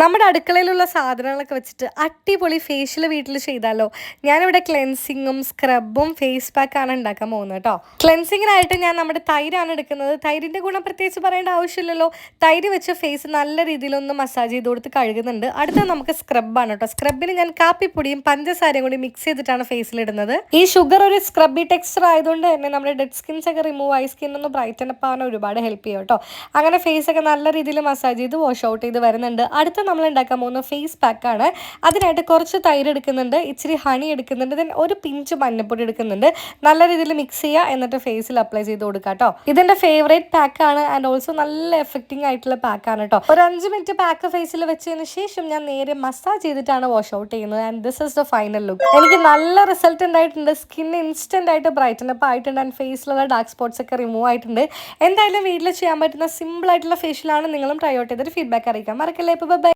നമ്മുടെ അടുക്കളയിലുള്ള സാധനങ്ങളൊക്കെ വെച്ചിട്ട് അടിപൊളി ഫേഷ്യൽ വീട്ടിൽ ചെയ്താലോ. ഞാനിവിടെ ക്ലെൻസിങ്ങും സ്ക്രബും ഫേസ് പാക്കാണ് ഉണ്ടാക്കാൻ പോകുന്നത് കേട്ടോ. ക്ലെൻസിങ്ങിനായിട്ട് ഞാൻ നമ്മുടെ തൈരാണ് എടുക്കുന്നത്. തൈരിൻ്റെ ഗുണം പ്രത്യേകിച്ച് പറയേണ്ട ആവശ്യമില്ലല്ലോ. തൈര് വെച്ച് ഫേസ് നല്ല രീതിയിലൊന്ന് മസാജ് ചെയ്ത് കൊടുത്ത് കഴുകുന്നുണ്ട്. അടുത്ത നമുക്ക് സ്ക്രബാണ് കേട്ടോ. സ്ക്രബിന് ഞാൻ കാപ്പിപ്പൊടിയും പഞ്ചസാരയും കൂടി മിക്സ് ചെയ്തിട്ടാണ് ഫേസിലിടുന്നത്. ഈ ഷുഗർ ഒരു സ്ക്രബി ടെക്സ്ചർ ആയതുകൊണ്ട് തന്നെ നമ്മുടെ ഡെഡ് സ്കിൻസ് ഒക്കെ റിമൂവ് ആയി സ്കിൻ ഒന്ന് ബ്രൈറ്റൻ അപ്പ് ആവാൻ ഒരുപാട് ഹെൽപ്പ് ചെയ്യും കേട്ടോ. അങ്ങനെ ഫേസ് ഒക്കെ നല്ല രീതിയിൽ മസാജ് ചെയ്ത് വാഷ് ഔട്ട് ചെയ്ത് വരുന്നുണ്ട്. അടുത്ത നമ്മൾ ഉണ്ടാക്കാൻ പോകുന്ന ഫേസ് പാക്കാണ്. അതിനായിട്ട് കുറച്ച് തൈര് എടുക്കുന്നുണ്ട്, ഇച്ചിരി ഹണി എടുക്കുന്നുണ്ട്, ദെൻ ഒരു പിഞ്ച് മഞ്ഞപ്പൊടി എടുക്കുന്നുണ്ട്. നല്ല രീതിയിൽ മിക്സ് ചെയ്യുക, എന്നിട്ട് ഫേസിൽ അപ്ലൈ ചെയ്ത് കൊടുക്കുക കേട്ടോ. ഇതെൻ്റെ ഫേവറേറ്റ് പാക്കാണ് ആൻഡ് ഓൾസോ നല്ല എഫക്റ്റിംഗ് ആയിട്ടുള്ള പാക്കാണ് കേട്ടോ. ഒരു 5 മിനിറ്റ് പാക്ക് ഫേസിൽ വെച്ചതിന് ശേഷം ഞാൻ നേരെ മസാജ് ചെയ്തിട്ടാണ് വാഷ് ഔട്ട് ചെയ്യുന്നത്. And this is the final look. എനിക്ക് നല്ല റിസൾട്ട് ഉണ്ടായിട്ടുണ്ട്. സ്കിൻ ഇൻസ്റ്റന്റ് ആയിട്ട് ബ്രൈറ്റൻ അപ്പ് ആയിട്ടുണ്ട് ആൻഡ് ഫേസിലുള്ള ഡാർക്ക് സ്പോട്ട്സ് ഒക്കെ റിമൂവ് ആയിട്ടുണ്ട്. എന്തായാലും വീട്ടിൽ ചെയ്യാൻ പറ്റുന്ന സിമ്പിൾ ആയിട്ടുള്ള ഫേഷ്യലാണ്. നിങ്ങളും ട്രൈ ഔട്ട് ചെയ്തിട്ട് ഫീഡ്ബാക്ക് അറിയിക്കാം മറക്കല്ലേ. ബൈ.